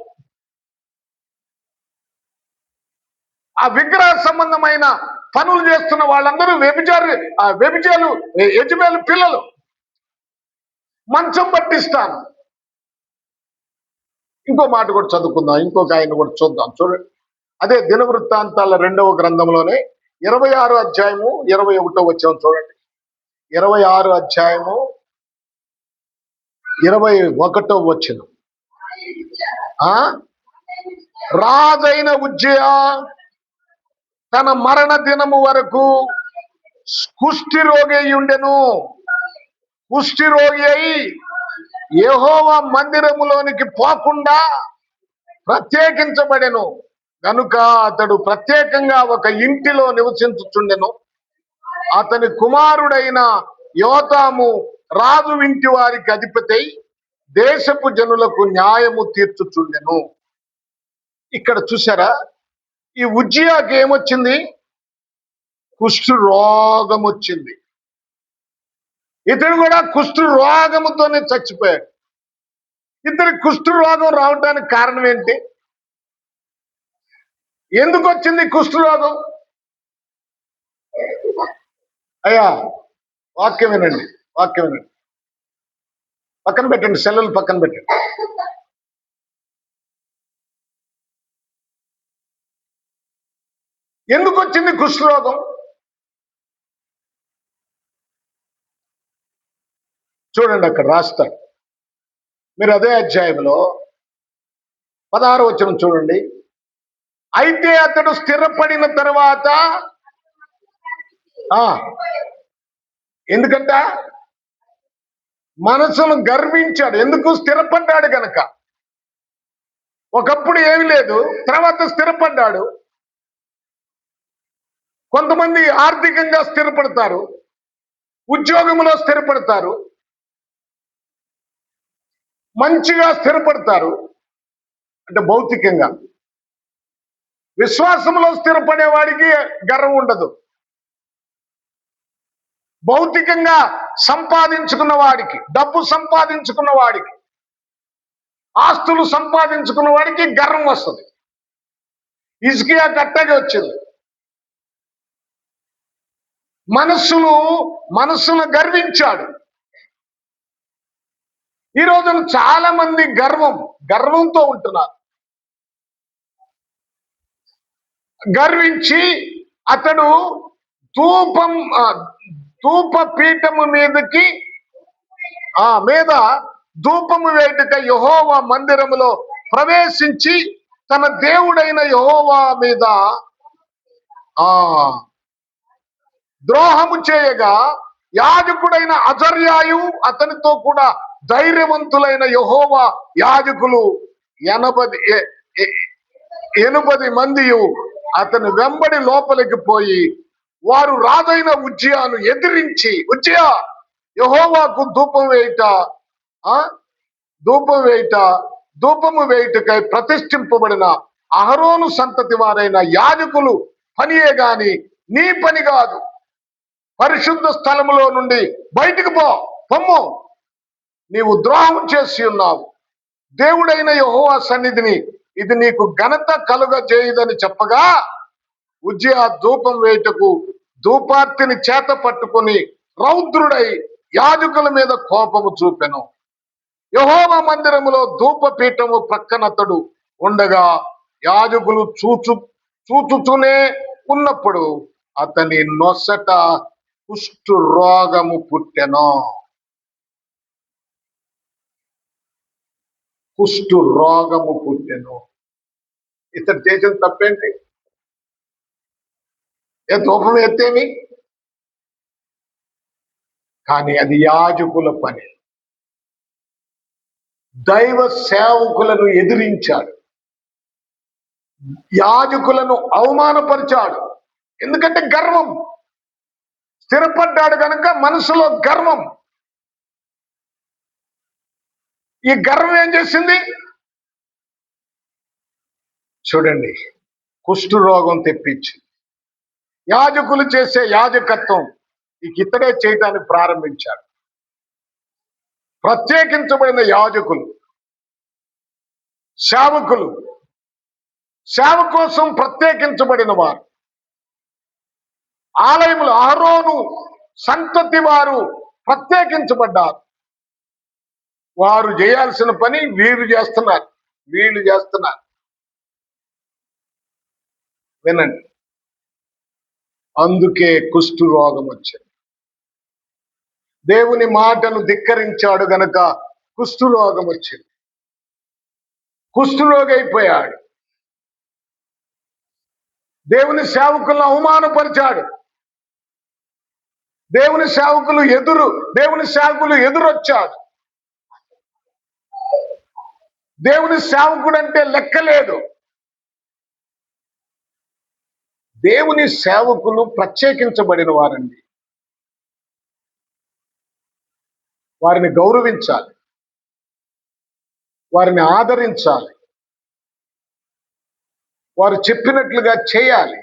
ఆ విగ్రహ సంబంధమైన పనులు చేస్తున్న వాళ్ళందరూ యెజబేలు పిల్లలు. మంచం పట్టిస్తాను. ఇంకో మాట కూడా చదువుకుందాం, ఇంకొక ఆయన కూడా చూద్దాం. చూడండి, అదే దినవృత్తాంతాల 2వ గ్రంథంలోనే 26 అధ్యాయము 21 వచనం చూడండి. 26 అధ్యాయము 21 వచనం. రాజైన ఉజ్జియా తన మరణ దినము వరకు కుష్ఠిరోగి అయి ఉండెను. కుష్ఠిరోగి అయి యెహోవా మందిరములోనికి పోకుండా ప్రత్యేకించబడెను గనుక అతడు ప్రత్యేకంగా ఒక ఇంటిలో నివసించుచుండెను. అతని కుమారుడైన యోతాము రాజు ఇంటి వారికి అధిపతి దేశపు జనులకు న్యాయము తీర్చుచుండెను. ఇక్కడ చూసారా, ఈ ఉజ్జియాకి ఏమొచ్చింది? కుష్ఠు రోగం వచ్చింది. ఇతడు కూడా కుష్ఠు రోగముతోనే చచ్చిపోయాడు. ఇతని కుష్ఠు రోగం రావడానికి కారణం ఏంటి? ఎందుకు వచ్చింది కుష్ఠు రోగం? అయ్యా, వాక్యం వినండి, వాక్యం వినండి. పక్కన పెట్టండి, సెల్లులు పక్కన పెట్టండి. ఎందుకు వచ్చింది కుష్ఠరోగం? చూడండి, అక్కడ రాస్తాడు. మీరు అదే అధ్యాయంలో 16వ వచనం చూడండి. అయితే అతడు స్థిరపడిన తర్వాత ఎందుకంట మనసును గర్వించాడు. ఎందుకు? స్థిరపడ్డాడు గనక. ఒకప్పుడు ఏమి లేదు, తర్వాత స్థిరపడ్డాడు. కొంతమంది ఆర్థికంగా స్థిరపడతారు, ఉద్యోగంలో స్థిరపడతారు, మంచిగా స్థిరపడతారు, అంటే భౌతికంగా. విశ్వాసంలో స్థిరపడే వాడికి గర్వం ఉండదు. భౌతికంగా సంపాదించుకున్న వాడికి, డబ్బు సంపాదించుకున్న వాడికి, ఆస్తులు సంపాదించుకున్న వాడికి గర్వం వస్తుంది. హిజ్కియా కట్టగా వచ్చింది. మనస్సును గర్వించాడు. ఈ రోజున చాలా మంది గర్వంతో ఉంటున్నారు. గర్వించి అతడు ధూప పీఠము మీద ధూపము వేటుక యెహోవా మందిరములో ప్రవేశించి తన దేవుడైన యెహోవా మీద ద్రోహము చేయగా యాజకుడైన అజర్యాయు అతనితో కూడా ధైర్యవంతులైన యెహోవా యాజకులు 80 మంది అతని వెంబడి లోపలికి పోయి వారు రాజైన ఉజ్జియాను ఎదిరించి, ఉజ్జియా యెహోవాకు ధూపము వేయుటకై ప్రతిష్ఠింపబడిన అహరోను సంతతి వారైన యాజకులు పనియే గాని నీ పని కాదు. పరిశుద్ధ స్థలములో నుండి బయటికి పొమ్ము, నీవు ద్రోహం చేసి ఉన్నావు. దేవుడైన యెహోవా సన్నిధిని ఇది నీకు ఘనత కలుగజేయదని చెప్పగా ఉజ్జియా ధూపం వేయుటకు ధూపార్తిని చేత పట్టుకుని రౌద్రుడై యాజకుల మీద కోపము చూపెను. యెహోవా మందిరములో ధూపపీఠము ప్రక్కనతడు ఉండగా యాజకులు చూచుతూనే ఉన్నప్పుడు అతని నొసట కుష్ఠు రోగము పుట్టెను. కుష్ఠు రోగము పుట్టెను. ఇతడు చేసిన తప్పేంటి? ధూపం ఎత్తేమి, కానీ అది యాజకుల పని. దైవ సేవకులను ఎదిరించాడు, యాజకులను అవమానపరిచాడు. ఎందుకంటే గర్వం. స్థిరపడ్డాడు కనుక మనసులో గర్వం. ఈ గర్వం ఏం చేసింది? చూడండి, కుష్ఠు రోగం తెప్పించి యాజకులు చేసే యాజకత్వం ఇతడే చేయటానికి ప్రారంభించాడు. ప్రత్యేకించబడిన యాజకులు, సేవ కోసం ప్రత్యేకించబడిన వారు, ఆలయములు అహరోను సంతతి వారు ప్రత్యేకించబడ్డారు. వారు చేయాల్సిన పని వీళ్ళు చేస్తున్నారు. వినండి, అందుకే కుష్టు రోగం వచ్చింది. దేవుని మాటను ధిక్కరించాడు గనక కుష్టు రోగం వచ్చింది. కుష్ఠరోగి అయిపోయాడు. దేవుని సేవకులను అవమానపరిచాడు. దేవుని సేవకులు ఎదురొచ్చాడు. దేవుని సేవకుడు అంటే లెక్కలేదు. దేవుని సేవకులు ప్రత్యేకించబడిన వారండి. వారిని గౌరవించాలి, వారిని ఆదరించాలి, వారు చెప్పినట్లుగా చేయాలి.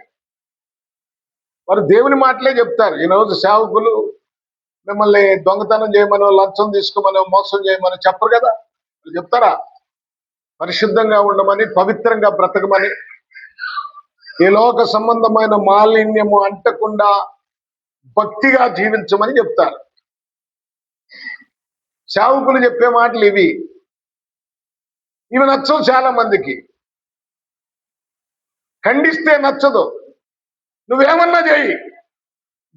వారు దేవుని మాటలే చెప్తారు. ఈరోజు సేవకులు మిమ్మల్ని దొంగతనం చేయమనో, లంచం తీసుకోమనో, మోసం చేయమని చెప్పరు కదా. వాళ్ళు చెప్తారా? పరిశుద్ధంగా ఉండమని, పవిత్రంగా బ్రతకమని, ఈ లోక సంబంధమైన మాలిన్యము అంటకుండా భక్తిగా జీవించమని చెప్తారు. సేవకులు చెప్పే మాటలు ఇవి నచ్చవు చాలా మందికి. ఖండిస్తే నచ్చదు. నువ్వేమన్నా చేయి,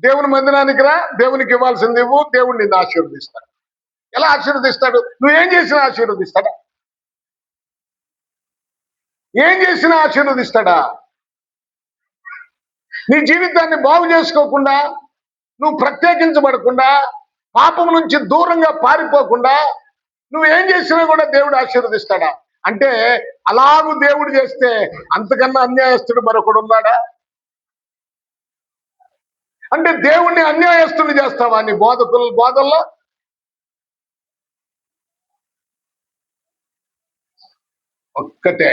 దేవుని మందిరానికి రా, దేవునికి ఇవ్వాల్సింది ఇవ్వు, దేవుడు నిన్ను ఆశీర్వదిస్తాడు. ఎలా ఆశీర్వదిస్తాడు? నువ్వేం చేసినా ఆశీర్వదిస్తాడా? ఏం చేసినా ఆశీర్వదిస్తాడా? నీ జీవితాన్ని బాగు చేసుకోకుండా, నువ్వు ప్రత్యేకించబడకుండా, పాపం నుంచి దూరంగా పారిపోకుండా నువ్వేం చేసినా కూడా దేవుడు ఆశీర్వదిస్తాడా? అంటే అలాగూ దేవుడు చేస్తే అంతకన్నా అన్యాయస్తుడు మరొకడు ఉన్నాడా? అంటే దేవుణ్ణి అన్యాయస్తుని చేస్తావా నీ బోధల్లో? ఒక్కటే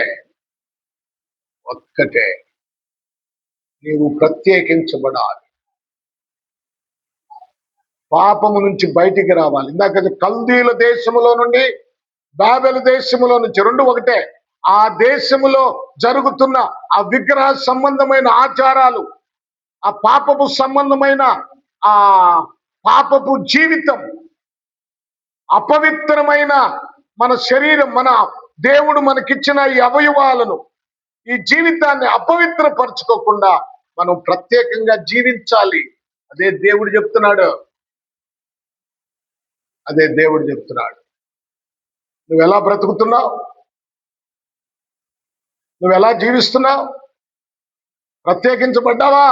నీవు ప్రత్యేకించబడాలి, పాపము నుంచి బయటికి రావాలి. ఇందాక కల్దీల దేశములో నుండి, బాబెలు దేశములో నుంచి, రెండు ఒకటే. ఆ దేశములో జరుగుతున్న ఆ విగ్రహ సంబంధమైన ఆచారాలు, ఆ పాపపు సంబంధమైన ఆ పాపపు జీవితం, అపవిత్రమైన మన శరీరం, మన దేవుడు మనకిచ్చిన ఈ అవయవాలను, ఈ జీవితాన్ని అపవిత్రపరచుకోకుండా మనం ప్రత్యేకంగా జీవించాలి. అదే దేవుడు చెప్తున్నాడు. నువ్వు ఎలా బ్రతుకుతున్నావు? నువ్వు ఎలా జీవిస్తున్నావు? ప్రత్యేకించబడ్డావా?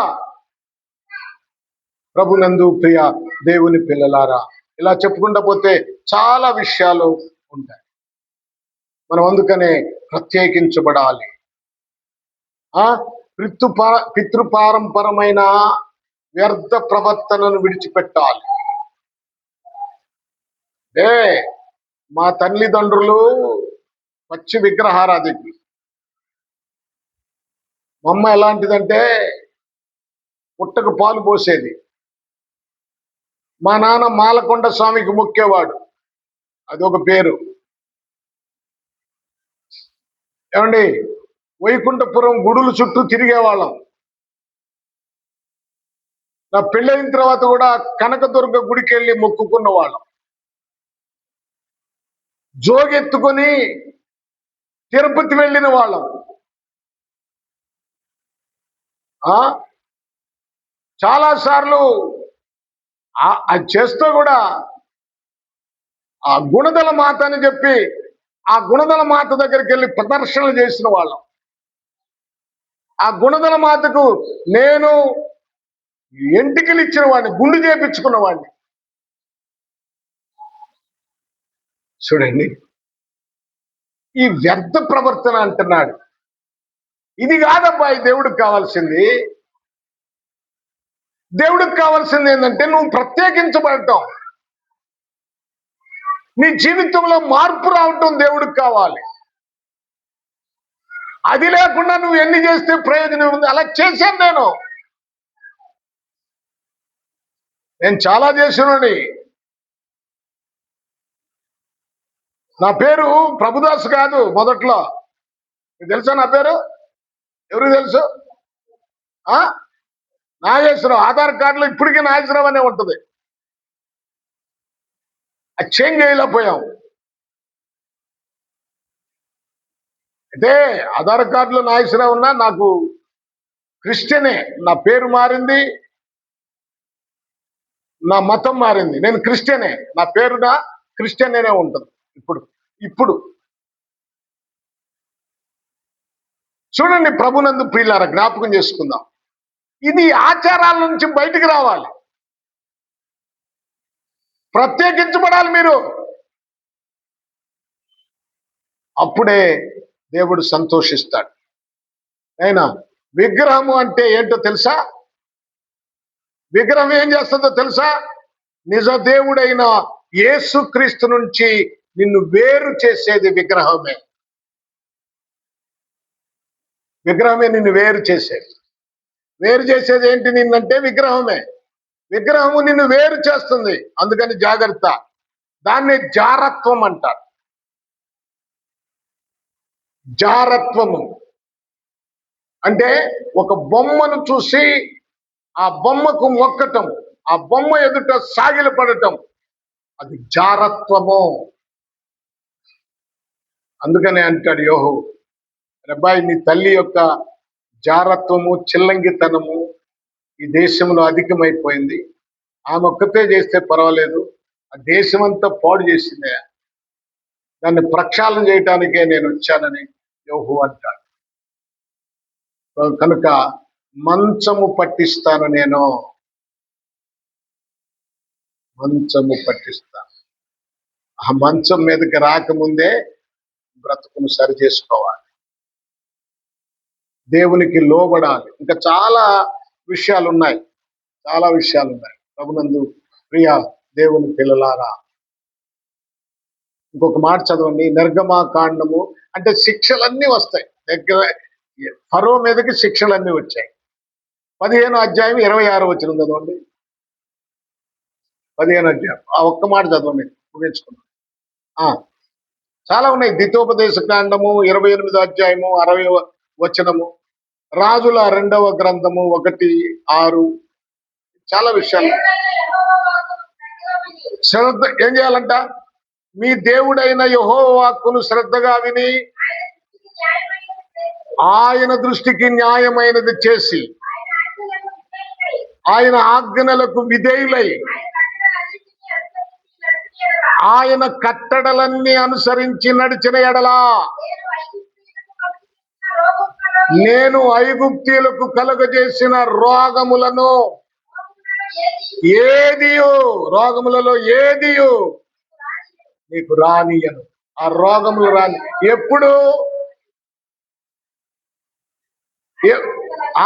ప్రభునందు ప్రియ దేవుని పిల్లలారా, ఇలా చెప్పుకుంటూ పోతే చాలా విషయాలు ఉంటాయి. మనం అందుకనే ప్రత్యేకించబడాలి. పితృపారంపరమైన వ్యర్థ ప్రవర్తనను విడిచిపెట్టాలి. మా తల్లిదండ్రులు పచ్చి విగ్రహారాధికులు. మా అమ్మ ఎలాంటిదంటే పుట్టకు పాలు పోసేది. మా నాన్న మాలకొండ స్వామికి మొక్కేవాడు, అదొక పేరు. ఏమండి, వైకుంఠపురం గుడులు చుట్టూ తిరిగేవాళ్ళం. నా పెళ్ళైన తర్వాత కూడా కనకదుర్గ గుడికి వెళ్ళి మొక్కుకున్న వాళ్ళం. జోగెత్తుకొని తిరుపతి వెళ్ళిన వాళ్ళం. చాలాసార్లు అది చేస్తూ కూడా ఆ గుణదల మాత అని చెప్పి ఆ గుణదల మాత దగ్గరికి వెళ్ళి ప్రదర్శనలు చేసిన వాళ్ళం. ఆ గుణదల మాతకు నేను ఎంటికలు ఇచ్చిన వాడిని, గుండు చేపించుకున్న వాడిని. చూడండి, ఈ వ్యర్థ ప్రవర్తన అంటున్నాడు. ఇది కాదబ్బాయి దేవుడికి కావాల్సింది. దేవుడికి కావాల్సింది ఏంటంటే నువ్వు ప్రత్యేకించబడటం, నీ జీవితంలో మార్పు రావటం దేవుడికి కావాలి. అది లేకుండా నువ్వు ఎన్ని చేస్తే ప్రయోజనం ఉంది? అలా చేశాను నేను చాలా చేసినోని. నా పేరు ప్రభుదాస్ కాదు మొదట్లో. తెలుసా నా పేరు? ఎవరికి తెలుసు? నాగేశ్వరరావు. ఆధార్ కార్డులో ఇప్పటికీ నాగేశ్వరరావు అనే ఉంటుంది. అది చేంజ్ చేయలేకపోయాం. అంటే ఆధార్ కార్డులో నాగేశ్వరరావు ఉన్నా నాకు క్రిస్టియనే, నా పేరు మారింది, నా మతం మారింది, నేను క్రిస్టియనే, నా పేరున క్రిస్టియన్ అనే ఉంటుంది. ఇప్పుడు చూడండి, ప్రభునందు ప్రియులారా, జ్ఞాపకం చేసుకుందాం. ఇది ఆచారాల నుంచి బయటికి రావాలి, ప్రత్యేకించబడాలి మీరు. అప్పుడే దేవుడు సంతోషిస్తాడు. అయినా విగ్రహము అంటే ఏంటో తెలుసా? విగ్రహం ఏం చేస్తుందో తెలుసా? నిజ దేవుడైన యేసుక్రీస్తు నుంచి నిన్ను వేరు చేసేది విగ్రహమే. విగ్రహమే నిన్ను వేరు చేసేది. వేరు చేసేది ఏంటి నిన్నంటే? విగ్రహమే. విగ్రహము నిన్ను వేరు చేస్తుంది, అందుకని జాగ్రత్త. దాన్ని జారత్వం అంటారు. జారత్వము అంటే ఒక బొమ్మను చూసి ఆ బొమ్మకు మొక్కటం, ఆ బొమ్మ ఎదుట సాగిలపడటం, అది జారత్వము. అందుకనే అంటాడు యోహు, అబ్బాయి, నీ తల్లి యొక్క జారత్వము, చిల్లంగితనము ఈ దేశంలో అధికమైపోయింది. ఆమె ఒక్కతే చేస్తే పర్వాలేదు, ఆ దేశమంతా పాడు చేసిందే, దాన్ని ప్రక్షాళన చేయటానికే నేను వచ్చానని యోహు అంటాడు. కనుక మంచము పట్టిస్తాను, నేను మంచము పట్టిస్తాను. ఆ మంచం మీదకి రాకముందే బ్రతుకును సరి చేసుకోవాలి, దేవునికి లోబడాలి. ఇంకా చాలా విషయాలు ఉన్నాయి, ప్రభునందు ప్రియ దేవుని పిల్లలారా, ఇంకొక మాట చదవండి. నిర్గమాకాండము అంటే శిక్షలన్నీ వస్తాయి. ఫరో మీదకి శిక్షలన్నీ వచ్చాయి. 15వ అధ్యాయం 26వ వచనం చదవండి. 15వ అధ్యాయం ఆ ఒక్క మాట చదవండి, ముగించుకున్నాం. చాలా ఉన్నాయి. ద్వితోపదేశ కాండము 28వ అధ్యాయము 60వ వచనము, రాజుల 2వ గ్రంథము 1:6, చాలా విషయాలు. శ్రద్ధ ఏం చేయాలంట? మీ దేవుడైన యెహోవా వాక్కును శ్రద్ధగా విని ఆయన దృష్టికి న్యాయమైనది చేసి ఆయన ఆజ్ఞలకు విధేయులై ఆయన కట్టడలన్నీ అనుసరించి నడిచిన ఎడలా నేను ఐగుప్తీయులకు కలుగజేసిన రోగములను రోగములలో ఏదియు నీకు రానియను. ఆ రోగములు రాని ఎప్పుడు?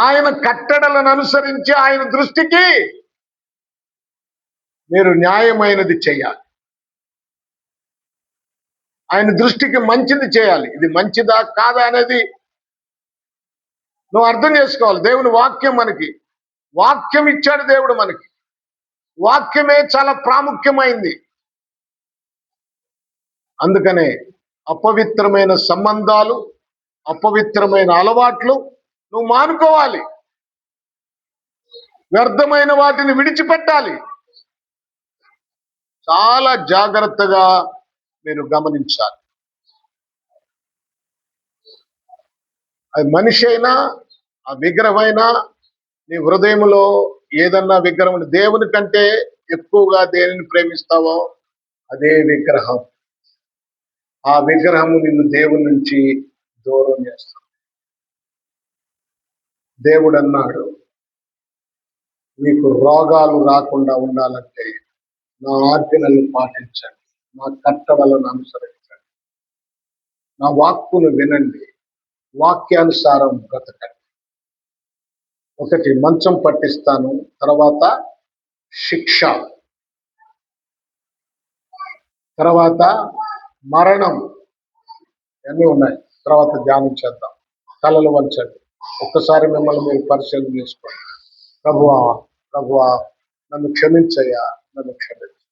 ఆయన కట్టడలను అనుసరించి ఆయన దృష్టికి మీరు న్యాయమైనది చేయాలి, ఆయన దృష్టికి మంచిది చేయాలి. ఇది మంచిదా కాదా అనేది నువ్వు అర్థం చేసుకోవాలి. దేవుని వాక్యం మనకి వాక్యం ఇచ్చాడు దేవుడు మనకి. వాక్యమే చాలా ప్రాముఖ్యమైంది. అందుకనే అపవిత్రమైన సంబంధాలు, అపవిత్రమైన అలవాట్లు నువ్వు మానుకోవాలి, వ్యర్థమైన వాటిని విడిచిపెట్టాలి. చాలా జాగ్రత్తగా మీరు గమనించాలి. అది మనిషి అయినా, ఆ విగ్రహమైనా, నీ హృదయంలో ఏదన్నా విగ్రహం, దేవుని కంటే ఎక్కువగా దేనిని ప్రేమిస్తావో అదే విగ్రహం. ఆ విగ్రహము నిన్ను దేవుని నుంచి దూరం చేస్తావు. దేవుడు అన్నాడు, మీకు రోగాలు రాకుండా ఉండాలంటే నా ఆజ్ఞలను పాటించండి, నా కట్టడలను అనుసరించండి, నా వాక్కును వినండి, వాక్యానుసారం బ్రతకండి. ఒకటి మంచం పట్టిస్తాను, తర్వాత శిక్ష, తర్వాత మరణం, అన్నీ ఉన్నాయి. తర్వాత ధ్యానం చేద్దాం. తలలు వంచండి, ఒక్కసారి మిమ్మల్ని మీరు పరిశీలన చేసుకోండి. ప్రభువా నన్ను క్షమించయ్యా, నన్ను క్షమించు.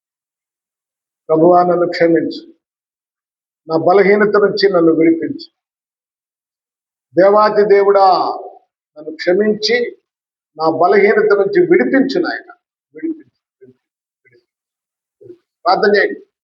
ప్రభువా నన్ను క్షమించు, నా బలహీనత నుంచి నన్ను విడిపించు. దేవాతి దేవుడా నన్ను క్షమించి నా బలహీనత నుంచి విడిపించు నాయన, విడిపించు. ప్రార్థన చేయండి.